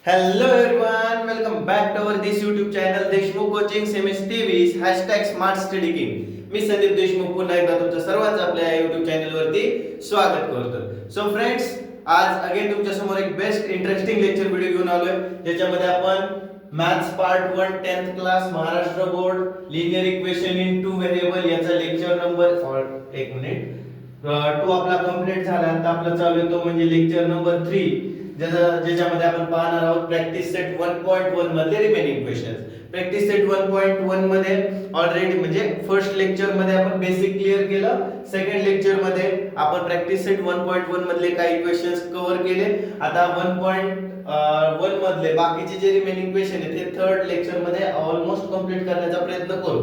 Hello everyone, welcome back to our this YouTube channel Deshmukh coaching semester 23 #smart study king. मी संदीप देशमुख पुन्हा एकदा तुमचं सर्वांचं आपल्या YouTube चॅनल वरती स्वागत करतो. सो फ्रेंड्स, आज अगेन तुमच्या समोर एक बेस्ट इंटरेस्टिंग लेक्चर व्हिडिओ घेऊन आलोय, ज्याच्यामध्ये आपण maths part 1 10th class Maharashtra board linear equation in two variable याचा लेक्चर नंबर एक मिनिट 2 आपला कंप्लीट झाला. आता आपला चालू आहे तो म्हणजे लेक्चर नंबर 3, ज्याच्यामध्ये आपण पाहणार आहोत प्रॅक्टिस सेट 1.1 मधले रिमेनिंग क्वेश्चन्स. प्रॅक्टिस सेट 1.1 मध्ये ऑलरेडी म्हणजे फर्स्ट लेक्चर मध्ये आपण बेसिक क्लिअर केलं. सेकंड लेक्चर मध्ये आपण प्रॅक्टिस सेट 1.1 मधले काही क्वेश्चन्स कव्हर केले. आता 1.1 मधले बाकीचे जे रिमेनिंग क्वेश्चन आहेत ते थर्ड लेक्चर मध्ये ऑलमोस्ट कंप्लीट करण्याचा प्रयत्न करू.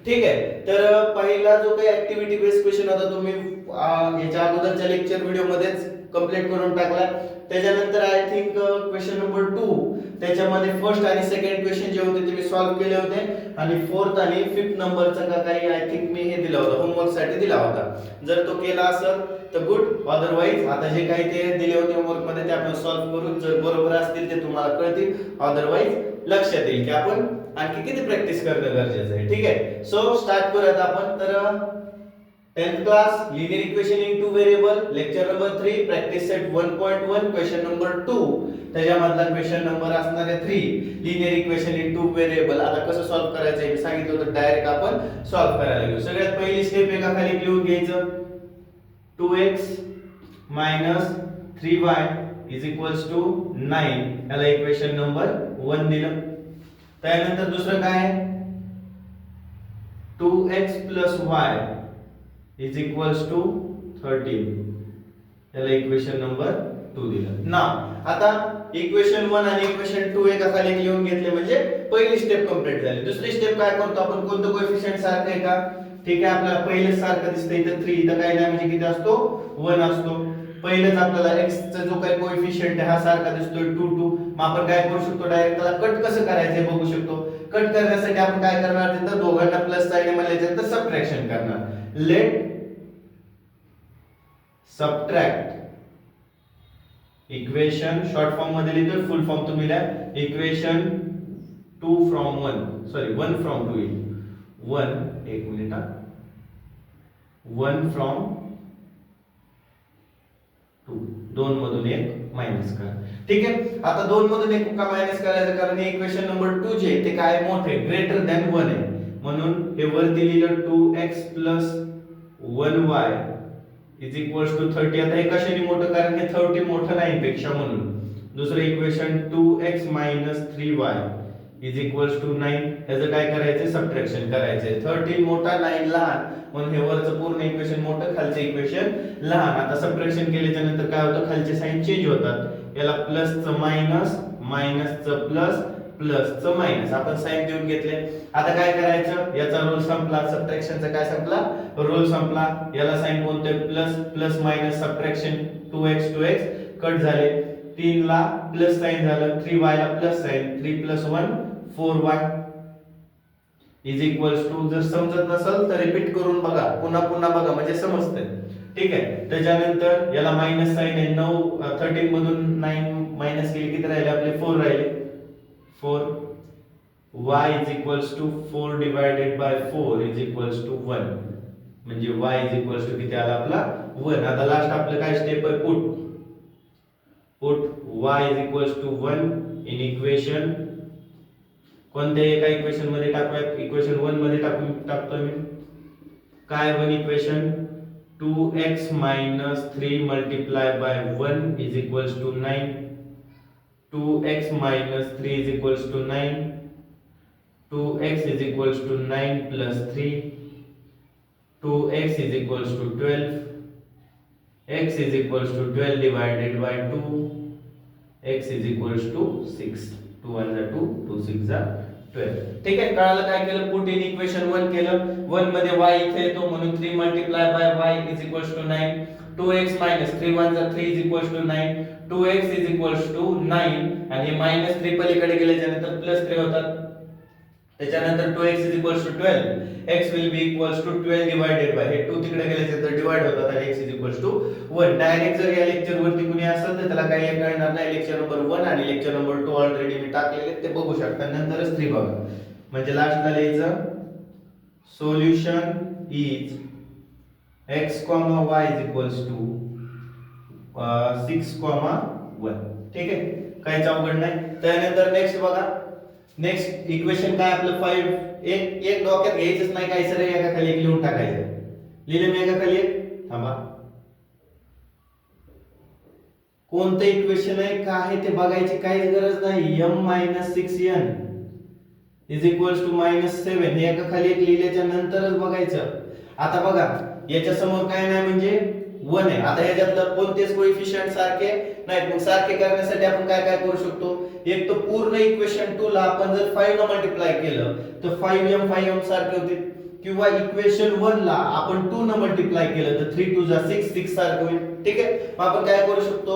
ठीक आहे. तर पहिला जो काही ऍक्टिव्हिटी बेस्ड क्वेश्चन होता तुम्ही याच्या अगोदरच्या लेक्चर व्हिडिओ मध्येच कंप्लीट करून टाकला. त्याच्यानंतर आय थिंक क्वेश्चन नंबर 2 त्याच्यामध्ये फर्स्ट आणि सेकंड क्वेश्चन जे होते ते मी सॉल्व्ह केले होते आणि फोर्थ आणि फिफ्थ नंबरचा का काही आय थिंक मी हे दिला होता होमवर्क साठी दिला होता. जर तो केला असेल तर गुड, अदरवाइज आता जे काही ते दिले होते होमवर्क मध्ये ते आपण सॉल्व्ह करू. जर बरोबर असतील ते तुम्हाला कळतील, अदरवाइज लक्षात येईल की आपण आणखी किती प्रॅक्टिस करणं गरजेचं आहे. ठीक आहे. सो स्टार्ट करूयात आपण. तर 10th class linear equation in two variable lecture number 3 practice set 1.1 question number 2 त्याच्यामधला क्वेश्चन नंबर असणार आहे 3 linear equation in two variable. आता कसं सॉल्व्ह करायचं आहे मी सांगितलं होतं, डायरेक्ट आपण सॉल्व्ह करायला घेऊ. सगळ्यात पहिली स्टेप एका खाली लिहून घ्यायचं 2x 3y = 9. याला इक्वेशन नंबर 1 दिलं. त्यानंतर दुसरं काय आहे 2x + y = 13. याला इक्वेशन नंबर 2 दिलं ना. आता इक्वेशन 1 आणि इक्वेशन 2 एका खाली लिहून घेतले म्हणजे पहिली स्टेप कंप्लीट झाली. दुसरी स्टेप काय करतो आपण, कोणतं कोएफिशिएंट सारखं आहे का? ठीक आहे, आपल्याला पहिलेच सारखं दिसतंय इथं 3, इथं काय नाही म्हणजे किती असतो 1 असतो. पहिलेच आपल्याला x चा जो काही कोएफिशिएंट आहे हा सारखा दिसतोय 2 2. मग आपण काय करू शकतो, डायरेक्ट त्याला कट कसं करायचं बघू शकतो. कट करण्यासाठी आपण काय करणार, तिथं दोघांना प्लस साइन आहे तर सबट्रॅक्शन करणार. Let subtract equation, short form मध्ये लिहितो, फुल फॉर्म तुम्ही लिहा. इक्वेशन 2 फ्रॉम 1 सॉरी 1 फ्रॉम 2 1 एक मिनिट 1 फ्रॉम 2 2 मधून 1 मायनस करा. ठीक आहे. आता 2 मधून 1 का मायनस करायचं, कारण हे इक्वेशन नंबर 2 जे ते काय मोठे ग्रेटर दॅन 1 आहे, म्हणून हे वरती लिहिलं 2x + 1y = 30. आता हे कशाने मोठं, कारण हे 30 मोठं नाही पेक्षा म्हणून. दुसरं इक्वेशन 2x - 3y = 9. याचं काय करायचं, सबट्रॅक्शन करायचं. 30 मोठा 9 लहान, म्हणून हे वरचं पूर्ण इक्वेशन मोठं, खालचं इक्वेशन लहान. आता सबट्रॅक्शन केल्याच्या नंतर काय होतं, खालचे साइन चेंज होतात. याला प्लसचं मायनस, मायनसचं प्लस, प्लसचं मायनस आपण साइन देऊन घेतले. आता काय करायचं, याचा रूल संपला, सबट्रॅक्शनचा काय संपला, रूल संपला. याला साइन कोणते, plus plus minus subtraction 2x 2x cut झाले. 3 ला प्लस साइन झालं, 3y ला प्लस साइन, 3 + 1 4y = जर समजत नसेल तर रिपीट करून बघा, पुन्हा पुन्हा बघा म्हणजे समजते. ठीक आहे. त्याच्यानंतर याला मायनस साइन आहे, 13 मधून 9 मायनस केले किती राहिले आपले 4 राहिले. 4 y = 4 divided by 4 = 1 म्हणजे y = किती आला आपला 1. आता लास्ट आपलं काय स्टेप आहे, पुट y = 1 इन इक्वेशन कोणत्या एका इक्वेशन मध्ये टाकूयात, इक्वेशन 1 मध्ये टाकतोय मी. काय 1 equation 2x - 3 × 1 = 9. 2x - 3 = 9. 2x = 9 + 3. 2x = 12. x = 12 divided by 2. x = 6. 2 1 = 2, 2 6 = 12. ठीक आहे. कळालं काय केलं, पुट इन इक्वेशन 1 केलं. 1 मध्ये y इथे येतो म्हणून 3 × y = 9. 2x - 3 1 = 3 = 9. 2x = 9 आणि -3 पलीकडे गेल्याच्या नंतर +3 होतात. त्याच्यानंतर 2x is equals to 12, x will be equals to 12 divided by, हे 2 तिकडे गेले तर डिवाइड होतात आणि x is equals to 1. Direct जर या लेक्चर वरती कुणी असेल तर त्याला काही कळणार नाही. लेक्चर नंबर 1 आणि लेक्चर नंबर 2 ऑलरेडी मी टाकलेले ते बघू शकता. नंतरच 3 बघा. म्हणजे लास्टला लिहायचं solution is x, y is equals to 6, 1. ठीक आहे, काहीच अवघड नाही. त्यानंतर नेक्स्ट बघा. नेक्स्ट इक्वेशन काय आपलं 5. एक डोक्यात घ्यायचंच नाही, काय सर एका खाली एक लिहून टाकायचं. लिहिले मी एका खाली एक. थांबा, कोणतं इक्वेशन आहे काय आहे ते बघायची काहीच गरज नाही. m 6n is equals to -7 हे एका खाली एक लिहिल्याच्या नंतरच बघायचं. आता बघा याच्या समोर काय नाही म्हणजे 1 आहे. आता याच्यातलं कोणतेच कोएफिशिएंट सारखे नाहीत. मग सारखे करण्यासाठी आपण काय काय करू शकतो. एक तर पूर्ण इक्वेशन 2 ला आपण जर 5 ने मल्टिप्लाय केलं तर 5m सारखे होते, किंवा इक्वेशन 1 ला आपण 2 ने मल्टिप्लाय केलं तर 3 2 जा 6 सारखे होईल. ठीक आहे, मग आपण काय करू शकतो.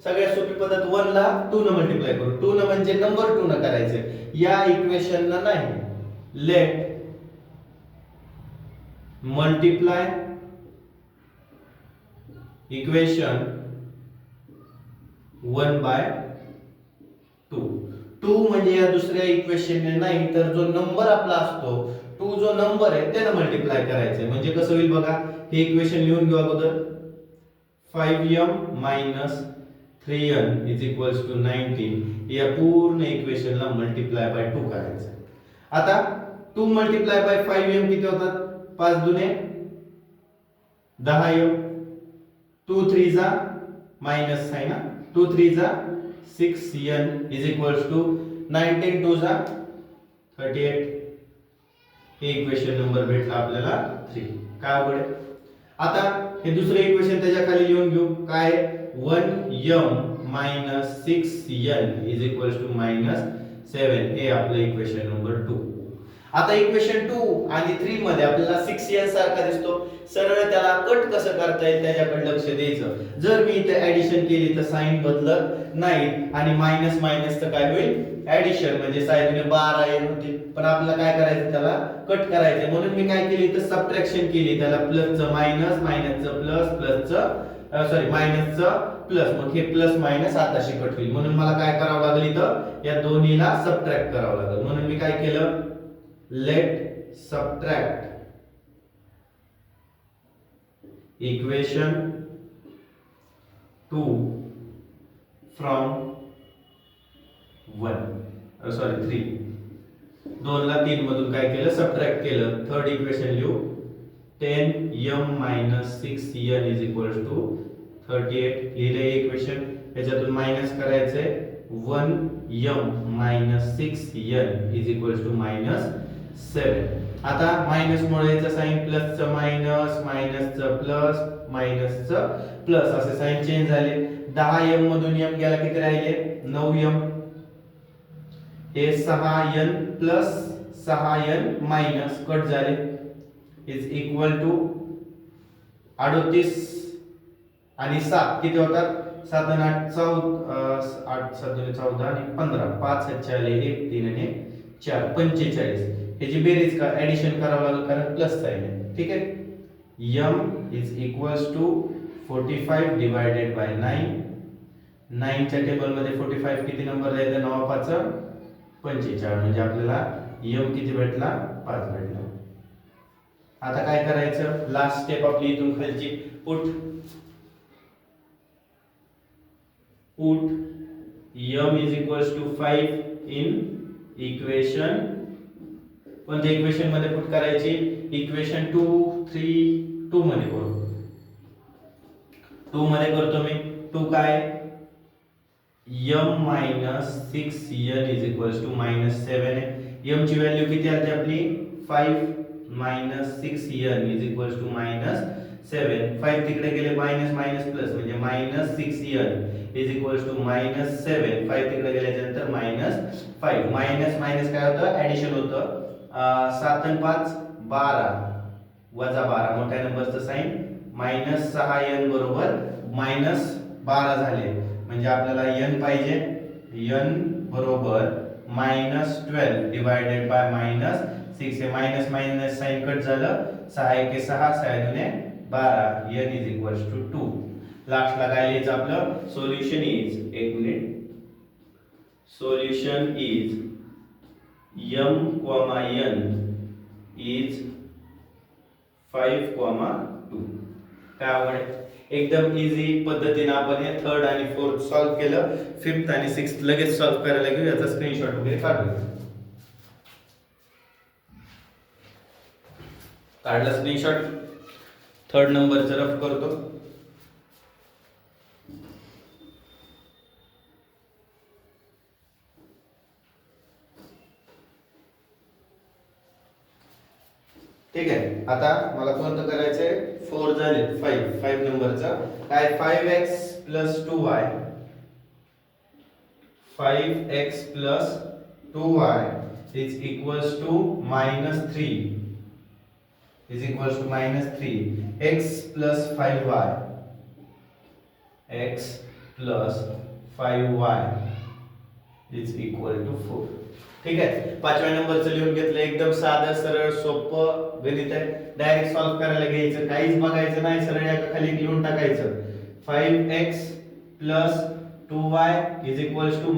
सगळ्यात सोपी पद्धत 1 ला 2 ने मल्टिप्लाय करू. 2 ने म्हणजे नंबर 2 ने करायचं. या इक्वेशन ना नाही, लेट मल्टिप्लाय इक्वेशन 1/2. 2 म्हणजे या दुसऱ्या इक्वेशनने नाही तर जो नंबर आपला असतो 2 जो नंबर आहे त्याने मल्टिप्लाय करायचं. म्हणजे कसं होईल बघा. हे इक्वेशन लिहून घेऊ अगोदर. 5m 3n is equals to 19 या पूर्ण इक्वेशनला मल्टिप्लाय बाय 2 करायचं. आता 2 मल्टिप्लाय बाय 5m किती होतात. 5 दुने 10m, 2 3 जा माइनस आहे ना, 2 3 जा 6n इज इक्वल्स टू 19 2 जा 38. हे इक्वेशन नंबर भेटला आपल्याला 3. काय अवघड आहे. आता हे दुसरे इक्वेशन त्याच्या खाली लिहून घेऊ. काय 1m 6n is equals to -7 हे आपलं इक्वेशन नंबर 2. आता इक्वेशन 2 आणि 3 मध्ये आपल्याला 6n सारखा दिसतो. सरळ त्याला कट कसं करता येईल त्याच्याकडे लक्ष द्यायचं. जर मी इथे ऍडिशन केली तर साइन बदलत नाही आणि मायनस मायनस तर काय होईल ऍडिशन, म्हणजे साइडने 12 येईल होती. पण आपल्याला काय करायचं त्याला कट करायचं. म्हणून मी काय केली तर सबट्रॅक्शन केली. त्याला प्लसचं मायनस, मायनसचं प्लस, प्लसचं मायनसचं प्लस. मग हे प्लस मायनस आताशी कट होईल. म्हणून मला काय करावं लागेल इथं या दोन्हीला सबट्रॅक्ट करावं लागेल. म्हणून मी काय केलं लेट सबट्रॅक्ट इक्वेशन 2 फ्रॉम 3. 2 ला 3 मधून काय केलं सबट्रॅक्ट केलं. थर्ड इक्वेशन लिहू 10m 6n is equals to 38. लिहिले इक्वेशन. याच्यातून मायनस करायचंय 1m 6n is equals to -7. आता मायनस मुळे याचा साइन प्लसचं मायनस, मायनसचं प्लस, मायनसचं प्लस असे साइन चेंज झाले. 10m मधून m गेला किती राहिले 9m. हे 6n plus 6n minus cut झाले इज इक्वल टू 38 आणि 7 किती होतात 7 आणि 8 8 7 14 आणि 15 5 आले 1 3 आणि 4 45. याची बेरीज का ऍडिशन करावं लागेल कारण प्लस साइन आहे. ठीक आहे. m is equals to 45 divided by 9. 9 च्या टेबल मध्ये 45 किती नंबर द्यायचा 9 5 45. म्हणजे आपल्याला m किती भेटला 5 भेटला. आता काय करायचं लास्ट स्टेप आपली इथून खालची put m is equals to 5 in equation. कोणत्या इक्वेशन मध्ये पुट करायची इक्वेशन 2 3 2 मध्ये करू. 2 मध्ये करतो मी. 2 काय m 6n is equals to -7 आहे. m ची व्हॅल्यू किती आली आपली 5 6n इज इक्वल्स टू -7. 5 तिकडे गेले मायनस मायनस प्लस म्हणजे -6n इज इक्वल्स टू -7. 5 तिकडे गेल्यानंतर -5. मायनस मायनस काय होतं ऍडिशन होतं. 7 आणि 5 12 वजा 12 मोठ्या नंबरचं साइन -6n बरोबर -12 झाले. म्हणजे आपल्याला n पाहिजे n बरोबर -12 डिवायडेड बाय -6 हे मायनस मायनस साइन कट झालं 6 एके 6 6 दुने 12 n इज इक्वल्स टू 2 लास्टला काय लिहायचं आपलं सोल्युशन इज एक minute solution is m, n is 5, 2 काय आवड एकदम इझी पद्धतीने आपण हे थर्ड आणि फोर्थ सॉल्व केलं फिफ्थ आणि सिक्स्थ लगेच सॉल्व करायला घेऊ याचा स्क्रीनशॉट वगैरे काढला स्क्रीनशॉट थर्ड नंबरचा रफ करतो ठीक आहे आता मला कोणतं करायचंय 4 झाले 5 नंबरचा काय 5x + 2y 5x + 2y is equals to -3 is equals to -3 x + 5y x + 5y is equal to 4 ठीक आहे पाचव्या नंबरचं लिहून घेतलं एकदम साधं सरळ सोपं गणित आहे डायरेक्ट सॉल्व करायला घ्यायचं काहीच बघायचं नाही सरळ एका खाली लिहून टाकायचं 5x + 2y =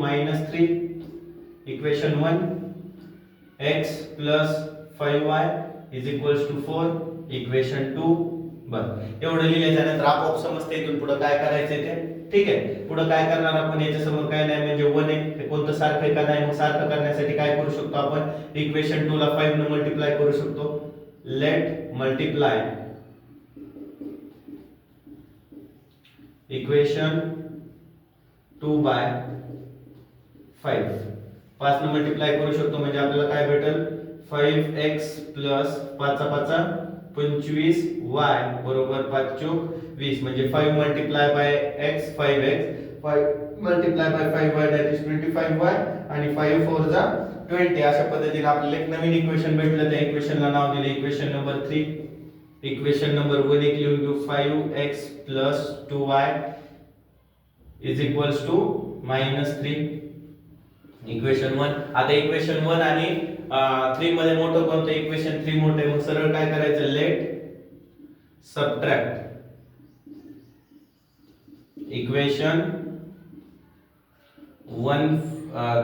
-3 equation 1 x + 5y = 4 equation 2 बरं एवढं लिहिल्यानंतर आपोआप समजते इथून पुढे काय करायचंय ते ठीक आहे पुढे काय करणार आपण याच्या समोर काय नाही म्हणजे 1 आहे हे कोणतं सारखं आहे का नाही मग सारखं करण्यासाठी काय करू शकतो आपण इक्वेशन 2 ला 5 ने मल्टिप्लाय करू शकतो लेट मल्टिप्लाय इक्वेशन 2 बाय 5 5 ने मल्टिप्लाय करू शकतो म्हणजे आपल्याला काय भेटेल 5x + 5 5 25 y बरोबर 5 चौक 20 म्हणजे 5 multiply by x 5x 5 multiply by 5y that is 25y आणि 5 4 जा 20 अशा पद्धतीने आपल्याला एक नवीन इक्वेशन भेटलं त्या इक्वेशनला नाव दिले इक्वेशन नंबर 3 इक्वेशन नंबर 1 एक लिहून घेऊ 5x + 2y = -3 इक्वेशन 1 आता इक्वेशन 1 आणि 3 मध्ये मोठं कोणतं इक्वेशन 3 मोठं आहे मग सरळ काय करायचं let subtract equation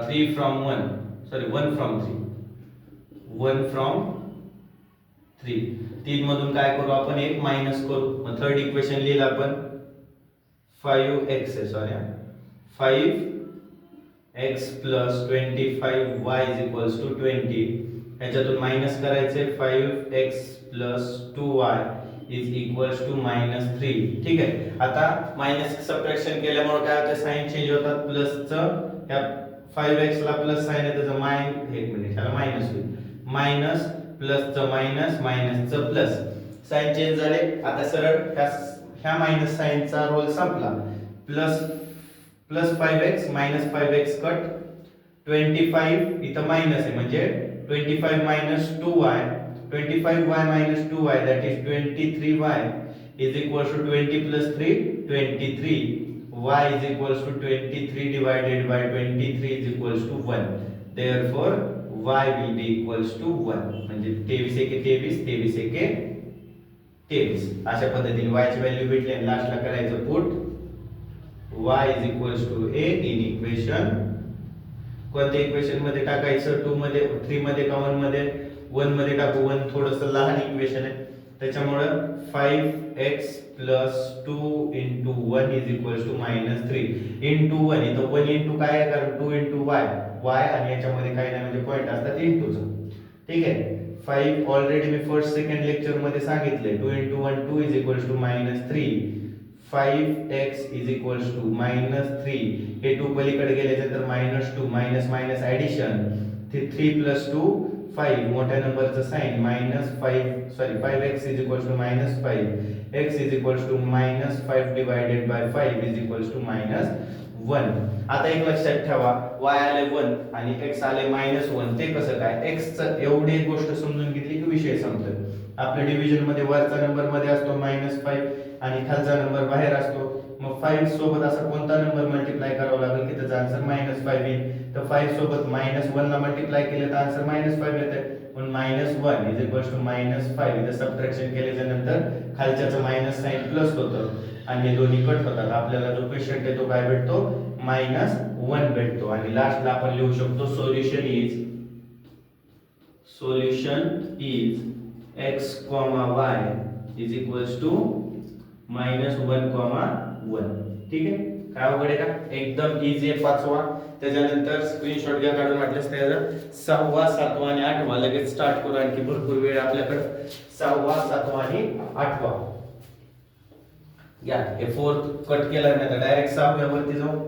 3 from 1 sorry 1 from 3 3 मधून काय करू आपण एक मायनस करू मग थर्ड इक्वेशन लिहिलं आपण 5x सॉरी 5x + 25y = 20 ह्याच्यातून मायनस करायचे 5x + 2y -3 ठीक आहे आता मायनस सबट्रॅक्शन केल्यामुळे काय होतं साइन चेंज होतात प्लसचं त्या 5x ला प्लस साइन आहे त्याचं एक मिनिट ह्याला मायनस होईल मायनस प्लसचं मायनस मायनसचं प्लस साइन चेंज झाले आता सरळ ह्या मायनस साइनचा रोल संपला प्लस 5x -5x कट 25 इथं मायनस आहे म्हणजे 25 - 2y 25y - 2y that is 23y = 20 + 3 23 y = 23 divided by 23 = 1 therefore y will be equals to 1 म्हणजे 23 एके 23 23 एके 23 अशा पद्धतीने y ची व्हॅल्यू भेटली आणि लास्टला करायचं put y = a in equation कोणत्या इक्वेशन मध्ये टाकायचं 2 मध्ये 3 मध्ये का 1 मध्ये 1 मध्ये टाकू 1 थोडंसं लहान इक्वेशन आहे त्याच्यामुळे 5x + 2 * 1 -3 * 1 इथं 1 * काय आहे कारण 2 * y आणि याच्यामध्ये काही नाही म्हणजे पॉइंट असतात इंटूचं ठीक आहे 5 ऑलरेडी मी फर्स्ट सेकंड लेक्चर मध्ये सांगितले 2 * 1 2 -3 5x -3 हे 2 पलीकडे गेल्यानंतर -2 मायनस मायनस ॲडिशन 3 + 2 5 मोठ्या नंबरचं sign -5 sorry 5x -5 x -5 divided by 5 -1 आता एक लक्षात ठेवा y आले 1 आणि x आले -1 ते कसं काय x च एवढी गोष्ट समजून घेतली की विषय संपतो आपल्या डिव्हिजन मध्ये वरचा नंबर मध्ये असतो -5 आणि खालचा नंबर बाहेर असतो मग 5 सोबत असा कोणता नंबर मल्टिप्लाय करावा लागेल की त्याचा आन्सर -5 येईल तर 5 सोबत -1 ला मल्टिप्लाय केलं तर आन्सर -5 येते. पण -1 इज इक्वल्स टू -5 इथे सबट्रॅक्शन केल्याच्या नंतर खालच्याचं मायनस साइन प्लस होतं आणि हे दोन्ही कट होतात. आपल्याला जो क्वेश्चन आहे तो काय भेटतो -1 भेटतो. आणि लास्टला आपण लिहू शकतो solution is x, y is equals to -1, 1. ठीक आहे. काय अवघड आहे का? एकदम इझी आहे. 5वा त्याच्यानंतर स्क्रीनशॉट घ्या काढून वाटल्यास त्याचा 6वा 7वा आणि 8वा लगेच स्टार्ट करू. आणखी भरपूर वेळ आपल्याकडे 6वा 7वा आणि 8वा या. हे 4th कट केला नाही तर डायरेक्ट 6व्या वरती जाऊ.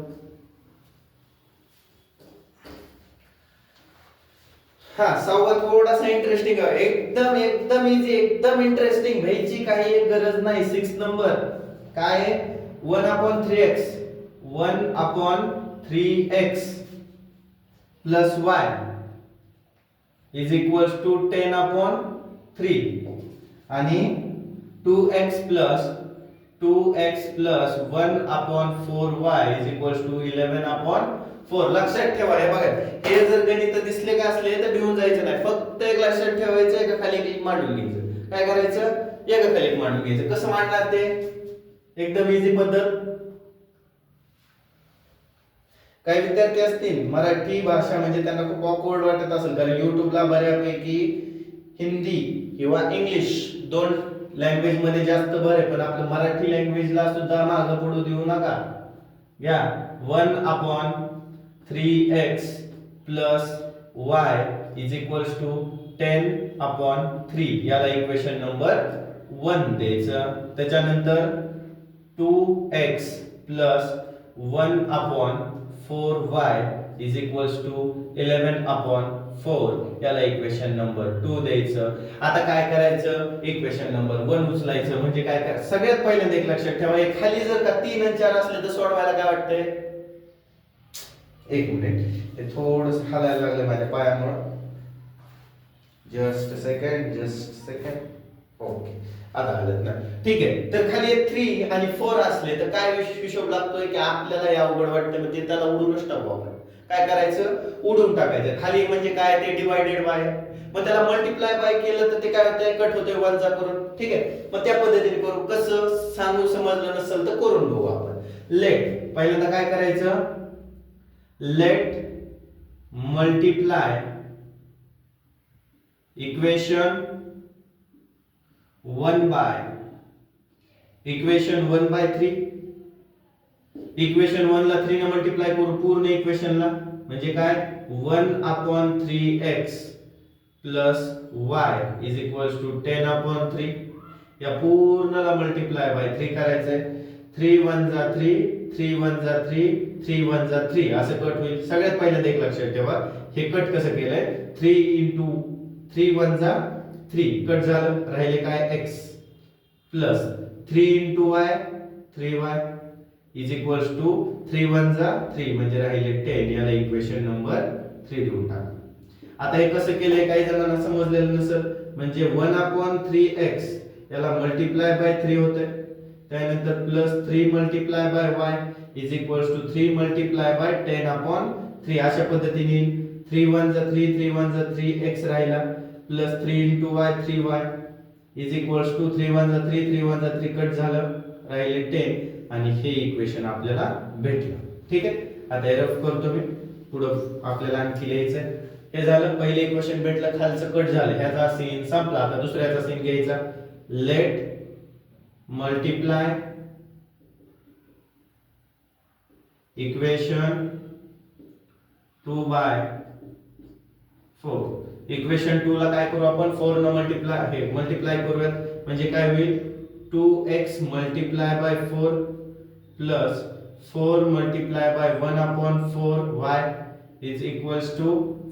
हा 6वा थोडासा इंटरेस्टिंग आहे. एकदम इझी, एकदम इंटरेस्टिंग. भ्यायची काही एक गरज नाही. 6 नंबर काय आहे 1/3x 1/3x plus y is equals to 10/3 आणि 2x plus 1/4y is equals to 11/4. लक्षात ठेवा. हे बघा, हे जर गणित दिसले का असले तर भिवून जायचं नाही. फक्त एक लक्षात ठेवायचं, एका खाली क्लिक मांडून घ्यायचं. काय करायचं, एका खाली मांडून घ्यायचं. कसं मांडणार ते, एकदम इझी पद्धत. काही विद्यार्थी असतील मराठी भाषा म्हणजे त्यांना खूप ऑकवर्ड वाटत असेल, कारण युट्यूबला बऱ्यापैकी हिंदी किंवा इंग्लिश दोन लँग्वेज मध्ये जास्त भर आहे, पण आपलं मराठी लँग्वेजला सुद्धा मागं पुढे देऊ नका. घ्या 1/3x plus y is equals to 10/3. याला इक्वेशन नंबर 1 द्यायचं. त्याच्यानंतर 2x plus 1/4y is equals to 11/4. याला इक्वेशन नंबर 2 द्यायचं. आता काय करायचं, इक्वेशन नंबर 1 उचलायचं. म्हणजे काय करायचं, सगळ्यात पहिल्यांदा एक लक्षात ठेवा, एक खाली जर का 3 आणि 4 असले तर सोडवायला काय वाटतंय, एक मिनिट हे थोडंसं हलायला लागलं माझ्या पायामुळे. Just second. ओके, आता हलत ना. ठीक आहे. तर खाली 3 आणि 4 असले तर काय हिशोब लागतोय की आपल्याला या अवघड वाटतं, मग ते त्याला उडूनच टाकू आपण. काय करायचं, उडून टाकायचं. खाली म्हणजे काय, ते डिवायडेड बाय, मग त्याला मल्टिप्लाय बाय केलं तर ते काय होतंय, कट होतोय 1 चा करून. ठीक आहे. मग त्या पद्धतीने करू. कसं सांगू, समजलं नसेल तर करून बघू आपण. लेट पहिल्यांदा काय करायचं, लेट मल्टिप्लाय इक्वेशन 1/3. इक्वेशन 1 ला 3 ने मल्टिप्लाय करू पूर्ण इक्वेशनला. म्हणजे काय 1/3x plus y is equals to 10/3. या पूर्णला मल्टिप्लाय बाय 3 करायचंय. 3 1 जा 3, 3 1 जा 3, 3 1 जा 3 असं कट होईल. सगळ्यात पहिल्यांदा एक लक्षात ठेवा, हे कट कसं केलंय, 3 3 1 जा 3 कट झालं, राहिले काय x plus 3 y 3y is equals to 3 1 जा 3 म्हणजे राहिले 10. याला इक्वेशन नंबर 3 देऊन टाका. आता हे कसं केलंय काही जणांना समजलेलं नसेल, म्हणजे 1/3x याला मल्टिप्लाय बाय 3 होते, त्यानंतर plus 3 multiply by y is equals to 3 multiply by 10/3. अशा पद्धतीने 3 1 जा 3, 3 1 जा 3 x राहिला, plus 3 y 3y is equals to 3 1 जा 3, 3 1 जा 3 कट झालं, राहिले 10 आणि हे इक्वेशन आपल्याला भेटलं. ठीक आहे. आता हे रफ करतो मी, पुढे आपल्याला आणखी लिहायचं. हे झालं, पहिले इक्वेशन भेटलं, खालचं कट झालं, ह्याचा सीन संपला. आता दुसऱ्याचा सीन घ्यायचा. Late multiply equation 2/4. इक्वेशन 2 ला काय करू आपण, 4 न मल्टिप्लाय करूयात. म्हणजे काय होईल, 2x multiply by 4 plus 4 multiply by 1/4y is equals to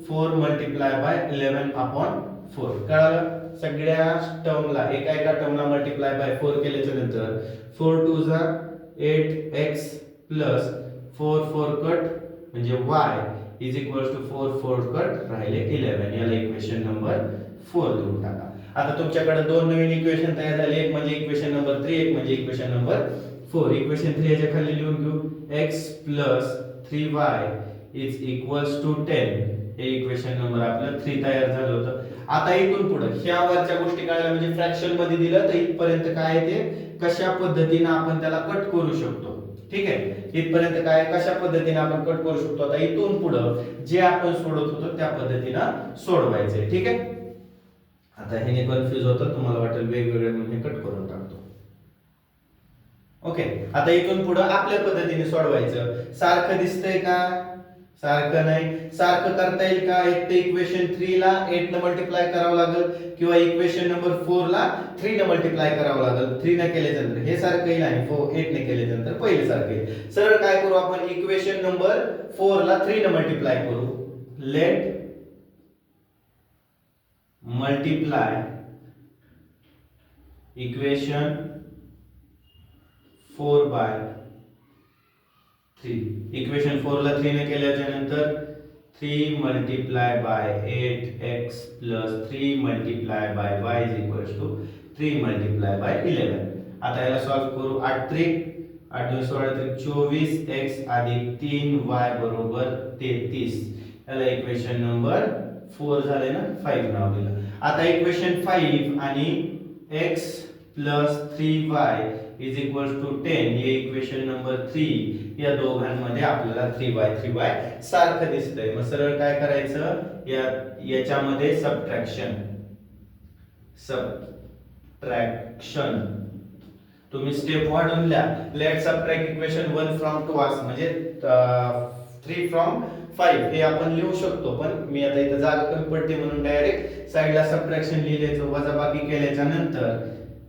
4 multiply by 11/4. कळालं. सगळ्या टर्मला एका टर्मला मल्टिप्लाय बाय 4 केल्याच्या नंतर 4 2 जा 8x प्लस 4 4 कट म्हणजे y is equals to 4 4 cut राहिले 11. याला इक्वेशन नंबर 4 देऊन टाका. आता तुमच्याकडे दोन नवीन इक्वेशन तयार झाले, एक म्हणजे इक्वेशन नंबर 3, एक म्हणजे इक्वेशन नंबर 4. इक्वेशन 3 याच्या खाली लिहून घेऊ, x plus 3y is equals to 10. हे इक्वेशन नंबर आपलं 3 तयार झालं होतं. आता इथून पुढे ह्या वरच्या गोष्टी कळल्या म्हणजे फ्रॅक्शन मध्ये दिलं तर इथपर्यंत काय आहे ते कशा पद्धतीने आपण त्याला कट करू शकतो. ठीक आहे, इथपर्यंत काय कशा पद्धतीने आपण कट करू शकतो. आता इथून पुढे जे आपण सोडवत होतो त्या पद्धतीने सोडवायचे. ठीक आहे, आता हे कन्फ्यूज होतं, तुम्हाला वाटेल वेगवेगळे म्हणून कट करून टाकतो. ओके, आता इथून पुढे आपल्या पद्धतीने सोडवायचं. सारखं दिसतंय का? सारखं नाही. सारखं करता येईल का? एक तर इक्वेशन 3 ला 8 ने मल्टिप्लाय करावं लागेल किंवा इक्वेशन नंबर 4 ला 3 ने मल्टिप्लाय करावं लागेल. 3 ने केल्यानंतर हे सारखं येईल आणि 8 ने केल्यानंतर पहिले सारखं येईल. सरळ काय करू आपण, इक्वेशन नंबर 4 ला 3 ने मल्टिप्लाय करू. Let multiply equation 4 by 3. Equation 4 ला 3 ने केल्याच्या नंतर 3 multiply by 8x plus 3 multiply by y is equals to 3 multiply by 11. आता याला सॉल्व करू. 8 3 8 2 16 24x अधिक 3y बरोबर 33. याला इक्वेशन नंबर 4 झाले ना, 5 नाव दिलं. आता इक्वेशन 5 आणि x plus 3y is equals to 10 हे इक्वेशन नंबर 3. या दोघांमध्ये आपल्याला 3y सारखं दिसतंय. मग सरळ काय करायचं, याच्यामध्ये सबट्रॅक्शन तुम्ही स्टेप वाढवून द्या. लेट सबट्रॅक्ट इक्वेशन 1 फ्रॉम 2 असं म्हणजे 3 फ्रॉम 5 हे आपण लिहू शकतो. पण मी आता इथं जागा कमी पडते म्हणून डायरेक्ट साइडला सबट्रॅक्शन लिहिलेचं, वजाबाकी केल्याच्या नंतर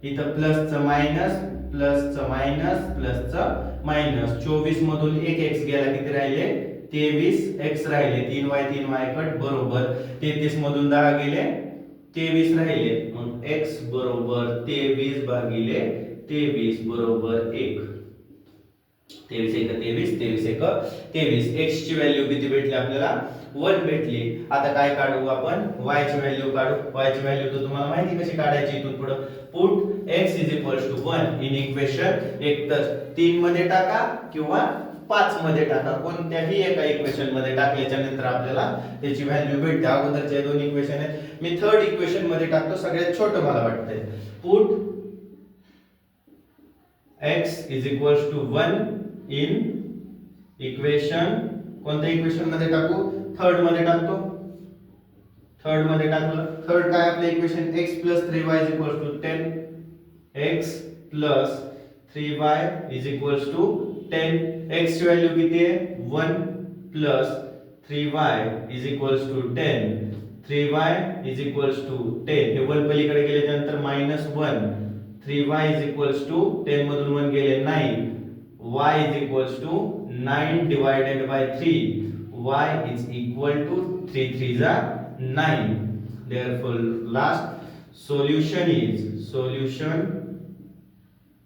इथं प्लसचं मायनस प्लसचं मायनस प्लसचं मायनस. 24 मधून एक x गेला, किती राहिले 23x राहिले. 3y कट बरोबर 33 मधून 10 गेले 23 राहिले. मग x बरोबर 23 भागिले 23 बरोबर 1. 23 1 23 23 1 23. x ची व्हॅल्यू किती भेटली आपल्याला 1 भेटली. आता काय काढू आपण, y ची व्हॅल्यू काढू. y ची व्हॅल्यू तर तुम्हाला माहिती कशी काढायची. इथून पुढे put x is equals to 1 in equation. एक तर 3 मध्ये टाका किंवा 5 मध्ये टाका, कोणत्याही एका इक्वेशन मध्ये टाकल्याच्या नंतर आपल्याला त्याची व्हॅल्यू भेटते. अगोदरचे दोन इक्वेशन आहेत, मी थर्ड इक्वेशन मध्ये टाकतो, सगळ्यात छोटं मला वाटतंय. Put x is equals to 1 in equation, कोणत्या इक्वेशन मध्ये टाकू, थर्ड मध्ये टाकतो. थर्ड मध्ये टाकलं, थर्ड काय आपलं equation x plus 3y is equals to 10. x plus 3y is equals to 10. x ची व्हॅल्यू किती आहे 1 plus 3y is equals to 10. 3y is equals to 10. हे 1 पलीकडे गेल्यानंतर -1. 3y इज इक्वल्स टू 10 मधून 1 गेले 9. y is equals to 9 divided by 3. y is equal to 3 3s are 9. Therefore last solution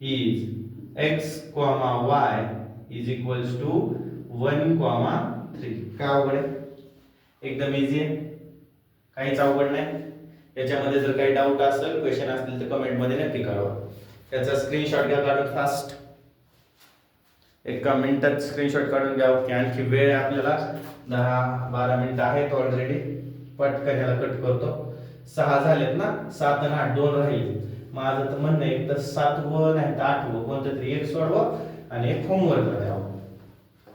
is x comma y is equals to 1 comma 3. काय अवघड आहे, एकदम easy आहे, काहीच अवघड नाही. याच्यामध्ये जर काही डाऊट असेल, क्वेश्चन असतील तर कमेंट मध्ये नक्की कळवा. त्याचा स्क्रीनशॉट घ्या काढून फास्ट. एका मिनिटात स्क्रीनशॉट काढून घ्या. ओके, आणखी वेळ आपल्याला 10-12 मिनिटं आहेत ऑलरेडी. पटकन याला कट करतो. 6 झालेत ना, 7 आणि 8 2 राहील. माझं तर म्हणणं आहे तर 7वं नाही तर 8वं कोणतं तरी एक सोडवा आणि एक होमवर्कला द्यावं.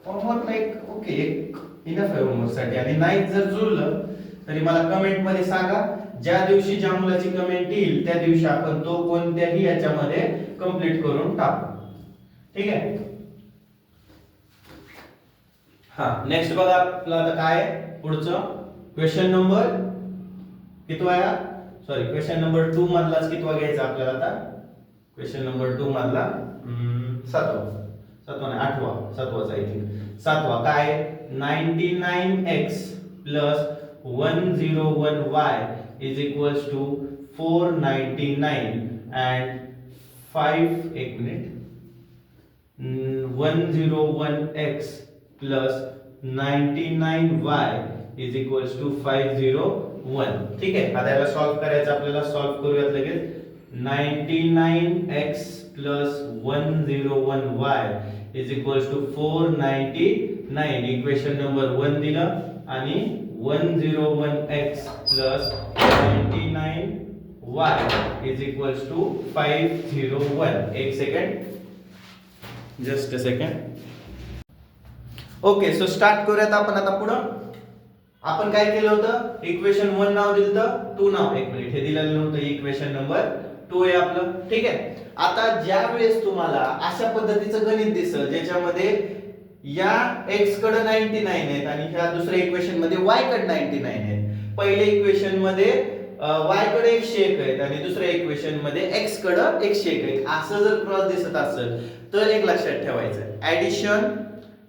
होमवर्कला एक ओके, एक इनफ आहे होमवर्क साठी. आणि नाही जर जुळलं तरी मला कमेंट मध्ये सांगा. ज्या दिवशी ज्या मुलाची कमेंट येईल त्या दिवशी आपण तो कोणत्याही याच्यामध्ये कंप्लीट करून टाकू. ठीक आहे. हा, नेक्स्ट बघा आपला आता काय पुढचं क्वेश्चन नंबर कितवा आहे, सॉरी क्वेश्चन नंबर 2 मधलाच कितवा घ्यायचा आपल्याला आता. क्वेश्चन नंबर 2 मधला 7वा नाही 8वाच आय थिंक. 7वा काय 99x plus 101y is equals to 499 and 101x plus 99y is equals to 501. ठीक आहे. आता याला सॉल्व करायचं आपल्याला. सॉल्व करूयात लगेच. 99x plus 101y is equals to 499 nine equation number 1 दिलं आणि 101x plus 99y is equals to 501. एक second, just a second. Okay, so start करूयात आपण आता पुढं. आपण काय केलं होतं, इक्वेशन 1 नाव दिलं होतं, 2 नाव, एक मिनिट, हे दिलेलं नव्हतं, इक्वेशन नंबर 2 आहे आपलं. ठीक आहे. आता ज्या वेळेस तुम्हाला अशा पद्धतीचं गणित दिसेल ज्याच्यामध्ये या x कडे 99 आहेत आणि ह्या दुसऱ्या इक्वेशन मध्ये y कडे 99 आहेत, पहिल्या इक्वेशन मध्ये y कडे 101 आहेत आणि दुसऱ्या इक्वेशन मध्ये x कडे 101 आहेत, असं जर क्रॉस दिसत असेल तर एक लक्षात ठेवायचं, addition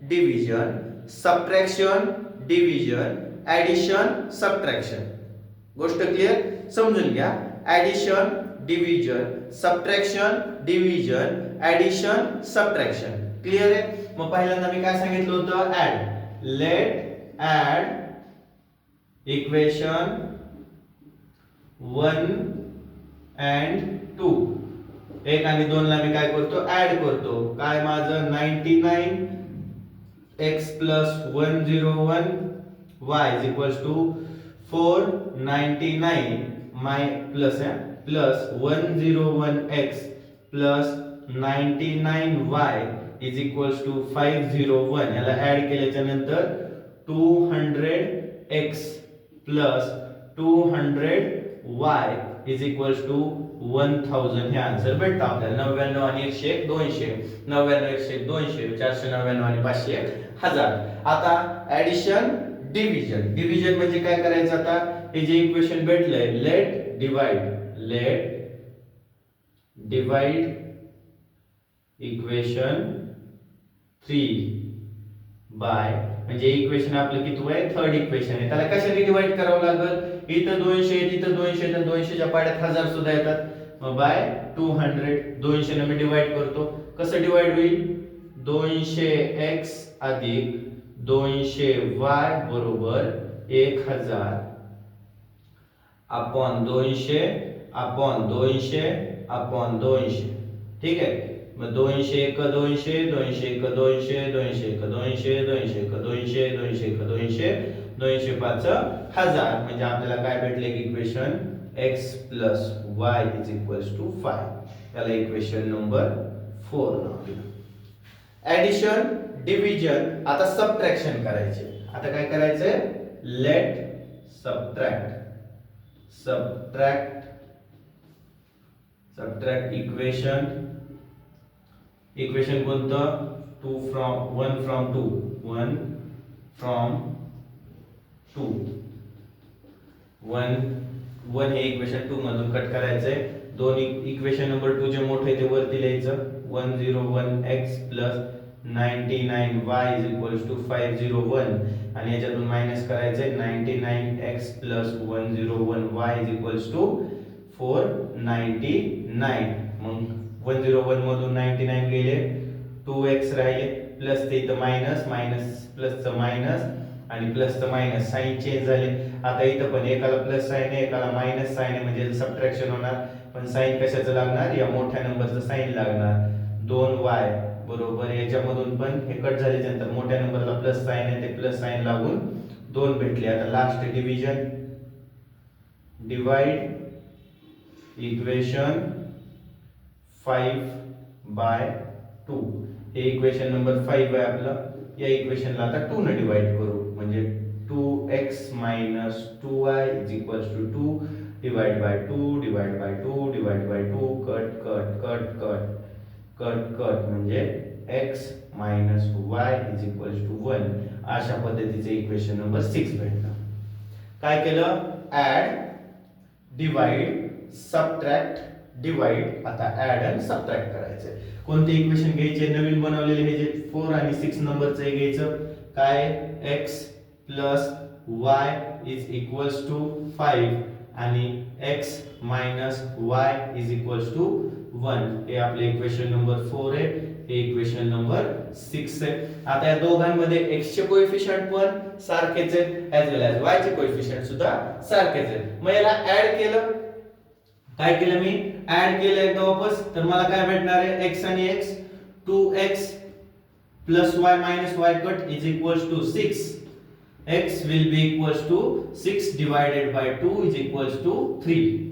division subtraction division addition subtraction. गोष्ट क्लिअर, समजून घ्या. Addition division subtraction division addition subtraction. Clear आहे. मग पहिल्यांदा मी काय सांगितलं होतं, add. Let add equation 1 and 2. 1 आणि 2 ला मी काय करतो, ऍड करतो. काय माझं 99 x plus 101 y is equals to 499 my plus 101 x plus 99 y is equals to 501. याला ऍड केल्याच्या नंतर 200 x plus 200 y is equals to 1000. हे आन्सर भेटतं आपल्याला. 99 आणि 101 200, 99 101 200, 499 आणि 500 1000. आता ऍडिशन डिव्हिजन. डिव्हिजन म्हणजे काय करायचं, आता हे जे इक्वेशन भेटलंय, लेट डिवाइड इक्वेशन 3 बाय, म्हणजे इक्वेशन आपलं किती आहे, थर्ड इक्वेशन आहे, त्याला कशाने डिवाइड करावं लागेल, इथं 200 इथं 200 तर 200च्या पाड्यात 1000 सुद्धा येतात, मग बाय 200. 200 ने मी डिवाइड करतो, कसं डिवाइड होईल, 200x अधिक 200y बरोबर 1000 अपॉन 200 अपॉन 200 अपॉन 200. ठीक आहे. मग 200 1 200 200 1 200 200 1 200 200 1 200 200 1 200 200 5 1000. म्हणजे आपल्याला काय भेटले की equation x plus y is equals to 5. याला इक्वेशन नंबर 4 नाव दिलं. Addition division. आता सबट्रॅक्शन करायचे. आता काय करायचंय, लेट सबट्रॅक्ट इक्वेशन कोणतं, 1 from 2 1 हे इक्वेशन 2 मधून कट करायचंय. दोन इक्वेशन नंबर 2 जे मोठे ते वरती लिहायचं, 101x plus 99y is equals to 501 आणि याच्यातून मायनस करायचंय, 99x plus 101y is equals to 499. मग 101 मधून 99 गेले, 2x राहिले, प्लस ते इथं मायनस प्लसचं मायनस आणि प्लसचं मायनस, साइन चेंज झाले. आता इथं पण एकाला प्लस साइन आहे एकाला मायनस साइन आहे, म्हणजे सबट्रॅक्शन होणार. पण साइन कशाचं लागणार, या मोठ्या नंबरचं साइन लागणार. 2y बरोबर, याच्यामधून पण हे कट झाल्याच्या नंतर मोठ्या नंबरला प्लस साइन आहे, ते प्लस साइन लागून 2 भेटले. आता लास्ट डिव्हिजन, डिवाइड इक्वेशन 5/2. हे इक्वेशन नंबर 5 आहे आपलं. या इक्वेशनला आता 2 ने डिवाइड करू, म्हणजे 2x minus 2y is equals to 2 divided by 2 divided by 2 divided by 2 cut म्हणजे x minus y is equals to 1. अशा पद्धतीचे इक्वेशन नंबर 6 भेटलं. काय केलं, ऍड डिवाइड सबट्रॅक्ट डिवाइड. आता ऍड आणि सबट्रॅक्ट करायचे. कोणते इक्वेशन घ्यायचे, नवीन बनवलेले हे जे 4 आणि 6 नंबरचं हे घ्यायचं. काय, x plus y is equals to 5 आणि x minus y is equals to 1. हे आपले इक्वेशन नंबर 4 आहे, हे इक्वेशन नंबर 6 आहे. आता या दोघांमध्ये x चे कोएफिशियंट पण सारखेच आहेत, as well as y चे कोएफिशियंट सुद्धा सारखेच आहेत. मग याला ऍड केलं, काय केलं मी, ऍड केलं एकदा वापस, तर मला काय भेटणार आहे, x आणि x 2x plus y minus y cut is equals to 6. X will be equals to 6 divided by 2 is equals to 3.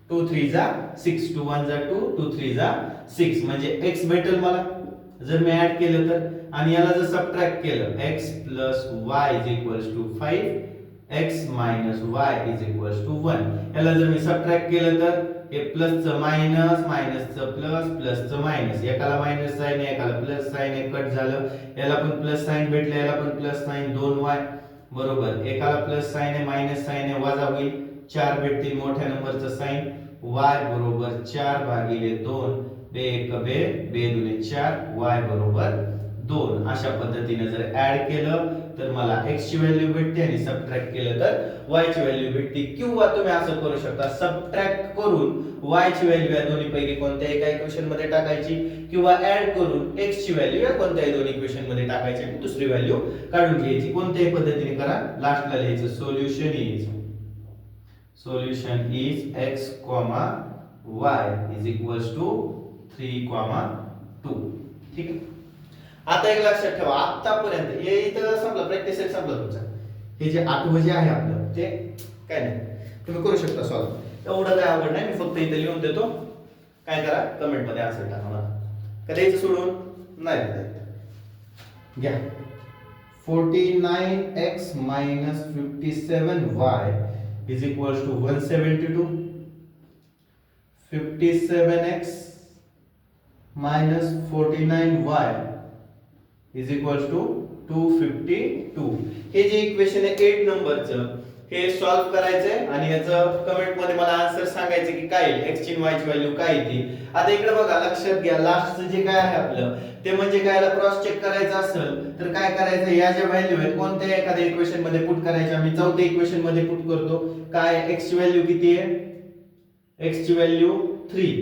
2 3 जा 6, 2 1 जा 2, 2 3 जा 6 म्हणजे x भेटेल मला जर मी ऍड केलं तर, आणि याला जर सबट्रॅक्ट केलं x plus y is equals to 5, x minus y is equals to 1. याला जर मी सबट्रॅक्ट केलं तर हे प्लस च मायनस, मायनस च प्लस, प्लस च मायनस, एकाला मायनस साइन आहे एकाला प्लस साइन आहे, कट झालं. याला पण प्लस साइन भेटलं याला पण प्लस साइन, 2y बरोबर, एकाला प्लस साइन आहे मायनस साइन आहे वजा होईल, 4 भेटतील मोठ्या नंबरचं साइन, y बरोबर 4 भागिले 2, बे 1 बे, बे 2 4, y बरोबर 2. अशा पद्धतीने जर ऍड केलं तर मला x ची व्हॅल्यू भेटते आणि सबट्रॅक्ट केलं तर y ची व्हॅल्यू भेटते. किंवा तुम्ही असं करू शकता, सबट्रॅक्ट करून y ची व्हॅल्यू या दोन्ही पैकी कोणत्याही एका इक्वेशन मध्ये टाकायची, किंवा ऍड करून x ची व्हॅल्यू या कोणत्याही दोन इक्वेशन मध्ये टाकायची आणि दुसरी व्हॅल्यू काढून घ्यायची. कोणत्याही पद्धतीने करा. लास्टला लिहायचं solution is x, y is equals to 3, 2. ठीक आहे. आता एक लक्षात ठेवा, आतापर्यंत हे इथं संपलं, प्रॅक्टिस सेट संपला तुमचा. हे जे 8 जे आहे आपलं ते काय नाही, तुम्ही करू शकता सॉल्व. एवढं काय अवघड नाही, मी फक्त इथे लिहून देतो. काय करा, कमेंट मध्ये आन्सर टाका मला. कधी सोडून नाही देत. घ्या 49x minus 57y is equals to 172. 57x minus 49y is equals to 252. हे जे इक्वेशन आहे 8 नंबरचं, हे सॉल्व करायचंय आणि याचं कमेंट मध्ये मला आन्सर सांगायचं की काय x ची y ची व्हॅल्यू काय येते. आता इकडे बघा, लक्षात घ्या, लास्टचं जे काय आहे आपलं ते म्हणजे काय, क्रॉस चेक करायचं असेल तर काय करायचं, या ज्या व्हॅल्यू आहेत कोणत्या एखाद्या इक्वेशन मध्ये पुट करायच्या. मी चौथ्या इक्वेशन मध्ये पुट करतो. काय x ची व्हॅल्यू किती आहे, x ची व्हॅल्यू 3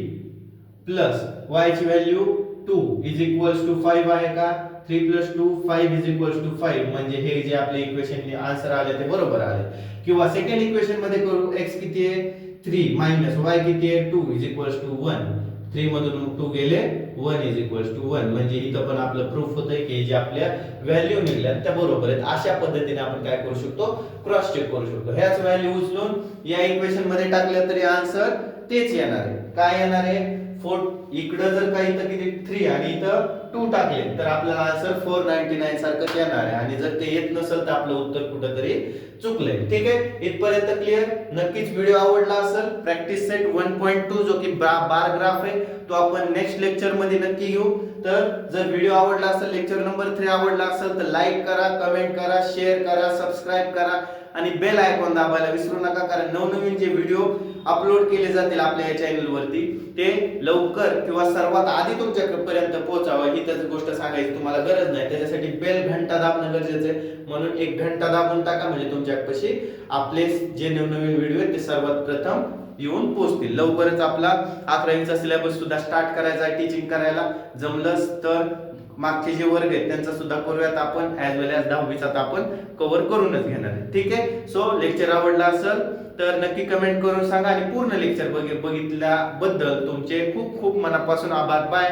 प्लस y ची व्हॅल्यू 2 इज इक्वल्स टू 5 आहे का, 3 plus 2 5 is equals to 5. म्हणजे हे जे आपले इक्वेशन आन्सर आले ते बरोबर आले. किंवा सेकंड इक्वेशन मध्ये करू, x किती आहे 3 मायनस y किती आहे 2 is equals to 1. 3 मधून 2 गेले 1 is equals to 1. म्हणजे इथं पण आपलं प्रूफ होतंय की जे आपल्या व्हॅल्यू निघल्या त्या बरोबर आहेत. अशा पद्धतीने आपण काय करू शकतो, क्रॉस चेक करू शकतो. ह्याच व्हॅल्यू उचलून या इक्वेशन मध्ये टाकल्या तरी आन्सर तेच येणार आहे. काय येणार आहे, 4. इकडे जर काही इथं किती 3 आणि इथं 2 टाकले तर आपल्याला आन्सर 499 सारखंच येणार आहे. आणि जर ते येत नसेल तर आपलं उत्तर कुठेतरी चुकलंय. ठीक आहे, इथपर्यंत क्लिअर. नक्कीच व्हिडिओ आवडला असेल. प्रॅक्टिस सेट 1.2 जो की बार ग्राफ आहे तो आपण नेक्स्ट लेक्चर मध्ये नक्की घेऊ. तर जर व्हिडिओ आवडला असेल, लेक्चर नंबर 3 आवडला असेल तर लाईक करा, कमेंट करा, शेअर करा, सबस्क्राइब करा आणि बेल आयकॉन दाबायला विसरू नका. कारण नवनवीन जे व्हिडिओ अपलोड केले जातील आपल्या या चॅनल वरती ते लवकर किंवा सर्वात आधी तुमच्यापर्यंत पोहोचावं ही त्याची गोष्ट सांगायची तुम्हाला गरज नाही. त्याच्यासाठी बेल घंटा दाबणं गरजेचं आहे. म्हणून एक घंटा दाबून टाका, म्हणजे तुमच्यापाशी आपले जे नवनवीन व्हिडिओ आहेत ते सर्वात प्रथम येऊन पोहोचतील. लवकरच आपला 11वीचा सिलेबस सुद्धा स्टार्ट करायचा आहे टीचिंग करायला. जमलंच तर मागचे जे वर्ग आहेत त्यांचा सुद्धा करूयात आपण, ऍज वेल ऍज 10वीचा आपण कव्हर करूनच घेणार आहे. ठीक आहे. सो लेक्चर आवडला असेल तर नक्की कमेंट करून सांगा आणि पूर्ण लेक्चर बघितल्याबद्दल तुमचे खूप खूप मनापासून आभार. बाय.